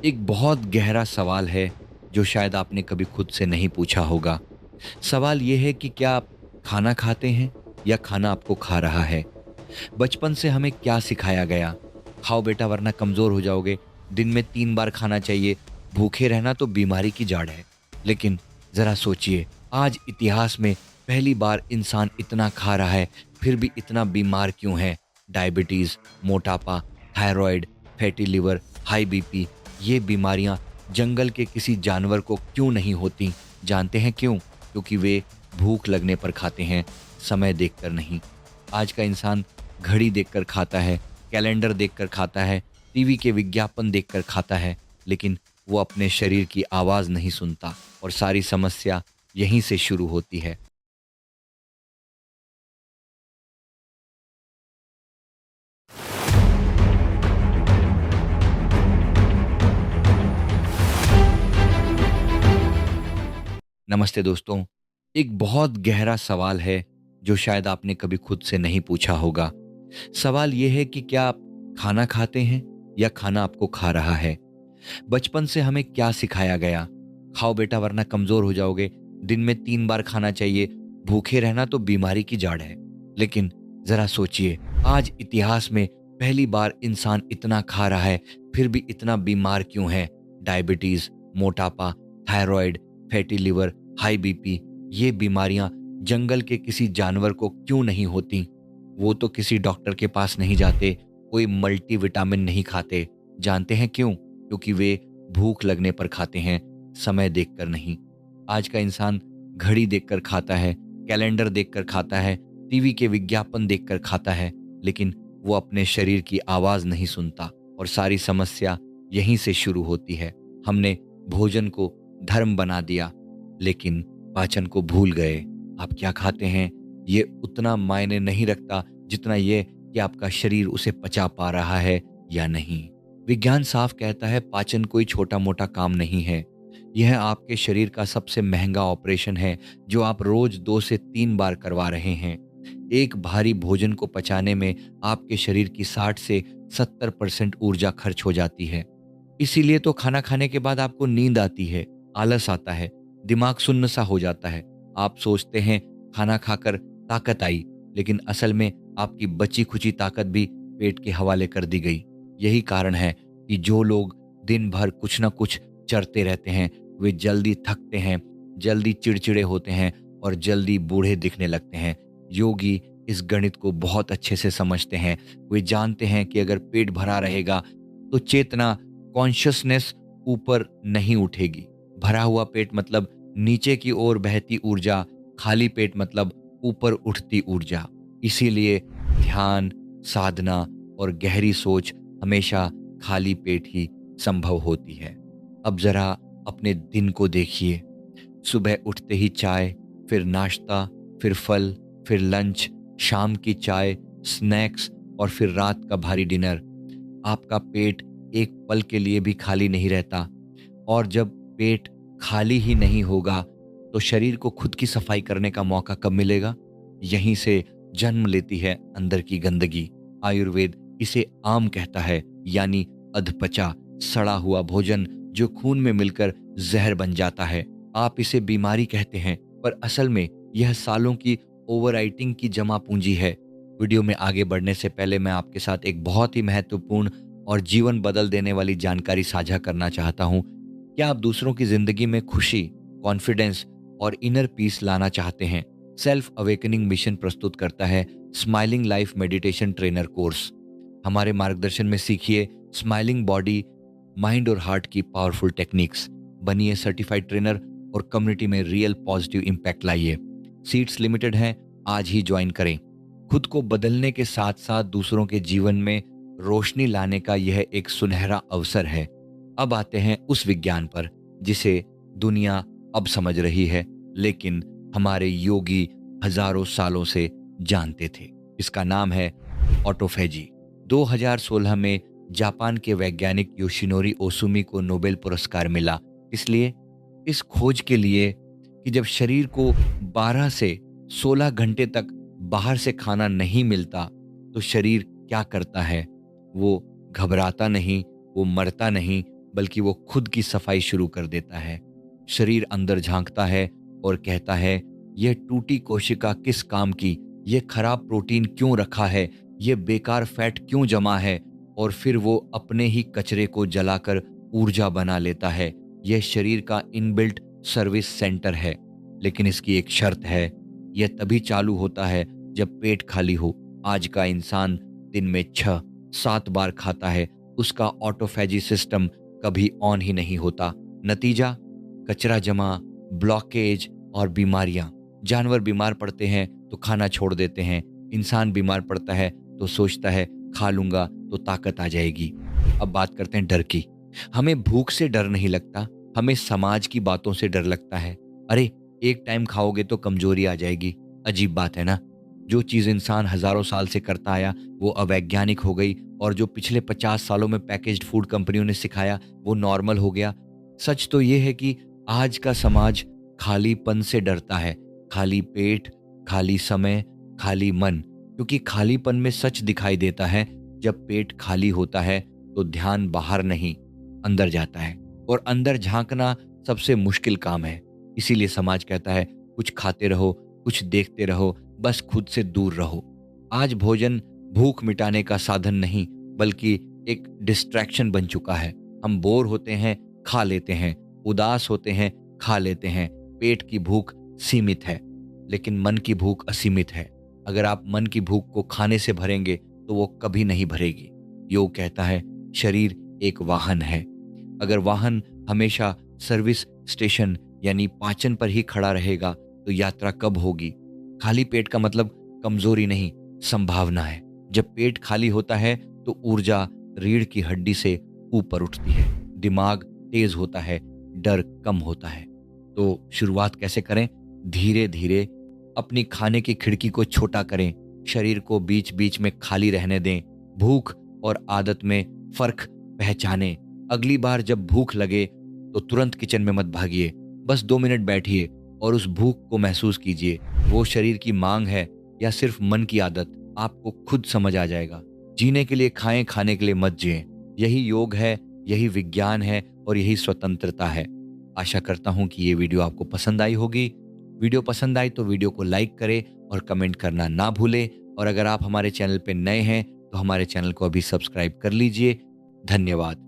एक बहुत गहरा सवाल है जो शायद आपने कभी खुद से नहीं पूछा होगा। सवाल ये है कि क्या आप खाना खाते हैं या खाना आपको खा रहा है? बचपन से हमें क्या सिखाया गया? खाओ बेटा वरना कमज़ोर हो जाओगे, दिन में 3 बार खाना चाहिए, भूखे रहना तो बीमारी की जड़ है। लेकिन ज़रा सोचिए, आज इतिहास में पहली बार इंसान इतना खा रहा है, फिर भी इतना बीमार क्यों है? डायबिटीज़, मोटापा, thyroid, fatty liver, high BP ये बीमारियां जंगल के किसी जानवर को क्यों नहीं होती? जानते हैं क्यों? क्योंकि वे भूख लगने पर खाते हैं, समय देखकर नहीं। आज का इंसान घड़ी देखकर खाता है, कैलेंडर देखकर खाता है, टीवी के विज्ञापन देखकर खाता है, लेकिन वो अपने शरीर की आवाज़ नहीं सुनता और सारी समस्या यहीं से शुरू होती है। नमस्ते दोस्तों, एक बहुत गहरा सवाल है जो शायद आपने कभी खुद से नहीं पूछा होगा। सवाल ये है कि क्या आप खाना खाते हैं या खाना आपको खा रहा है? बचपन से हमें क्या सिखाया गया? खाओ बेटा वरना कमज़ोर हो जाओगे, दिन में 3 बार खाना चाहिए, भूखे रहना तो बीमारी की जड़ है। लेकिन ज़रा सोचिए, आज इतिहास में पहली बार इंसान इतना खा रहा है, फिर भी इतना बीमार क्यों है? डायबिटीज़, मोटापा, thyroid, fatty liver, high BP ये बीमारियां जंगल के किसी जानवर को क्यों नहीं होती? वो तो किसी डॉक्टर के पास नहीं जाते, कोई मल्टीविटामिन नहीं खाते। जानते हैं क्यों? क्योंकि वे भूख लगने पर खाते हैं, समय देखकर नहीं। आज का इंसान घड़ी देखकर खाता है, कैलेंडर देखकर खाता है, टीवी के विज्ञापन देखकर खाता है, लेकिन वो अपने शरीर की आवाज़ नहीं सुनता और सारी समस्या यहीं से शुरू होती है। हमने भोजन को धर्म बना दिया, लेकिन पाचन को भूल गए। आप क्या खाते हैं, ये उतना मायने नहीं रखता जितना ये कि आपका शरीर उसे पचा पा रहा है या नहीं। विज्ञान साफ कहता है पाचन कोई छोटा मोटा काम नहीं है। यह आपके शरीर का सबसे महंगा ऑपरेशन है जो आप रोज 2 से 3 बार करवा रहे हैं। एक भारी भोजन को पचाने में आपके शरीर की 60 से 70% ऊर्जा खर्च हो जाती है। इसीलिए तो खाना खाने के बाद आपको नींद आती है, आलस आता है, दिमाग सुन्न सा हो जाता है। आप सोचते हैं खाना खाकर ताकत आई, लेकिन असल में आपकी बची खुची ताकत भी पेट के हवाले कर दी गई। यही कारण है कि जो लोग दिन भर कुछ ना कुछ चरते रहते हैं, वे जल्दी थकते हैं, जल्दी चिड़चिड़े होते हैं और जल्दी बूढ़े दिखने लगते हैं। योगी इस गणित को बहुत अच्छे से समझते हैं। वे जानते हैं कि अगर पेट भरा रहेगा तो चेतना, कॉन्शियसनेस ऊपर नहीं उठेगी। भरा हुआ पेट मतलब नीचे की ओर बहती ऊर्जा, खाली पेट मतलब ऊपर उठती ऊर्जा। इसीलिए ध्यान, साधना और गहरी सोच हमेशा खाली पेट ही संभव होती है। अब जरा अपने दिन को देखिए। सुबह उठते ही चाय, फिर नाश्ता, फिर फल, फिर लंच, शाम की चाय, स्नैक्स और फिर रात का भारी डिनर। आपका पेट एक पल के लिए भी खाली नहीं रहता। और जब पेट खाली ही नहीं होगा तो शरीर को खुद की सफाई करने का मौका कब मिलेगा? यहीं से जन्म लेती है अंदर की गंदगी। आयुर्वेद इसे आम कहता है, यानी अधपचा सड़ा हुआ भोजन जो खून में मिलकर जहर बन जाता है। आप इसे बीमारी कहते हैं, पर असल में यह सालों की ओवरराइटिंग की जमा पूंजी है। वीडियो में आगे बढ़ने से पहले मैं आपके साथ एक बहुत ही महत्वपूर्ण और जीवन बदल देने वाली जानकारी साझा करना चाहता हूँ। क्या आप दूसरों की जिंदगी में खुशी, कॉन्फिडेंस और इनर पीस लाना चाहते हैं? सेल्फ अवेकनिंग मिशन प्रस्तुत करता है smiling life meditation trainer course. हमारे मार्गदर्शन में सीखिए स्माइलिंग बॉडी, माइंड और हार्ट की पावरफुल टेक्निक्स। बनिए सर्टिफाइड ट्रेनर और कम्युनिटी में रियल पॉजिटिव इम्पैक्ट लाइए। सीट्स लिमिटेड हैं, आज ही ज्वाइन करें। खुद को बदलने के साथ साथ दूसरों के जीवन में रोशनी लाने का यह एक सुनहरा अवसर है। अब आते हैं उस विज्ञान पर जिसे दुनिया अब समझ रही है, लेकिन हमारे योगी हजारों सालों से जानते थे। इसका नाम है ऑटोफेजी। 2016 में जापान के वैज्ञानिक योशिनोरी ओसुमी को नोबेल पुरस्कार मिला, इसलिए इस खोज के लिए कि जब शरीर को 12 से 16 घंटे तक बाहर से खाना नहीं मिलता तो शरीर क्या करता है? वो घबराता नहीं, वो मरता नहीं, बल्कि वो खुद की सफाई शुरू कर देता है। शरीर अंदर झांकता है और कहता है, यह टूटी कोशिका किस काम की, यह खराब प्रोटीन क्यों रखा है, यह बेकार फैट क्यों जमा है। और फिर वो अपने ही कचरे को जलाकर ऊर्जा बना लेता है। यह शरीर का इनबिल्ट सर्विस सेंटर है। लेकिन इसकी एक शर्त है, यह तभी चालू होता है जब पेट खाली हो। आज का इंसान दिन में 6-7 बार खाता है, उसका ऑटोफेजी सिस्टम कभी ऑन ही नहीं होता। नतीजा, कचरा जमा, ब्लॉकेज और बीमारियां। जानवर बीमार पड़ते हैं तो खाना छोड़ देते हैं, इंसान बीमार पड़ता है तो सोचता है खा लूंगा तो ताकत आ जाएगी। अब बात करते हैं डर की। हमें भूख से डर नहीं लगता, हमें समाज की बातों से डर लगता है। अरे, एक टाइम खाओगे तो कमजोरी आ जाएगी। अजीब बात है ना। जो चीज इंसान हजारों साल से करता आया वो अवैज्ञानिक हो गई, और जो पिछले 50 सालों में पैकेज्ड फूड कंपनियों ने सिखाया वो नॉर्मल हो गया। सच तो ये है कि आज का समाज खालीपन से डरता है। खाली पेट, खाली समय, खाली मन। क्योंकि खालीपन में सच दिखाई देता है। जब पेट खाली होता है तो ध्यान बाहर नहीं, अंदर जाता है, और अंदर झांकना सबसे मुश्किल काम है। इसीलिए समाज कहता है कुछ खाते रहो, कुछ देखते रहो, बस खुद से दूर रहो। आज भोजन भूख मिटाने का साधन नहीं, बल्कि एक डिस्ट्रैक्शन बन चुका है। हम बोर होते हैं, खा लेते हैं, उदास होते हैं, खा लेते हैं। पेट की भूख सीमित है, लेकिन मन की भूख असीमित है। अगर आप मन की भूख को खाने से भरेंगे तो वो कभी नहीं भरेगी। योग कहता है शरीर एक वाहन है। अगर वाहन हमेशा सर्विस स्टेशन यानी पाचन पर ही खड़ा रहेगा तो यात्रा कब होगी। खाली पेट का मतलब कमजोरी नहीं, संभावना है। जब पेट खाली होता है तो ऊर्जा रीढ़ की हड्डी से ऊपर उठती है, दिमाग तेज होता है, डर कम होता है। तो शुरुआत कैसे करें? धीरे धीरे अपनी खाने की खिड़की को छोटा करें, शरीर को बीच बीच में खाली रहने दें, भूख और आदत में फर्क पहचानें। अगली बार जब भूख लगे तो तुरंत किचन में मत भागिए, बस 2 मिनट बैठिए और उस भूख को महसूस कीजिए। वो शरीर की मांग है या सिर्फ मन की आदत, आपको खुद समझ आ जाएगा। जीने के लिए खाएं, खाने के लिए मत जिएं। यही योग है, यही विज्ञान है और यही स्वतंत्रता है। आशा करता हूं कि ये वीडियो आपको पसंद आई होगी। वीडियो पसंद आई तो वीडियो को लाइक करें और कमेंट करना ना भूलें। और अगर आप हमारे चैनल पे नए हैं तो हमारे चैनल को अभी सब्सक्राइब कर लीजिए। धन्यवाद।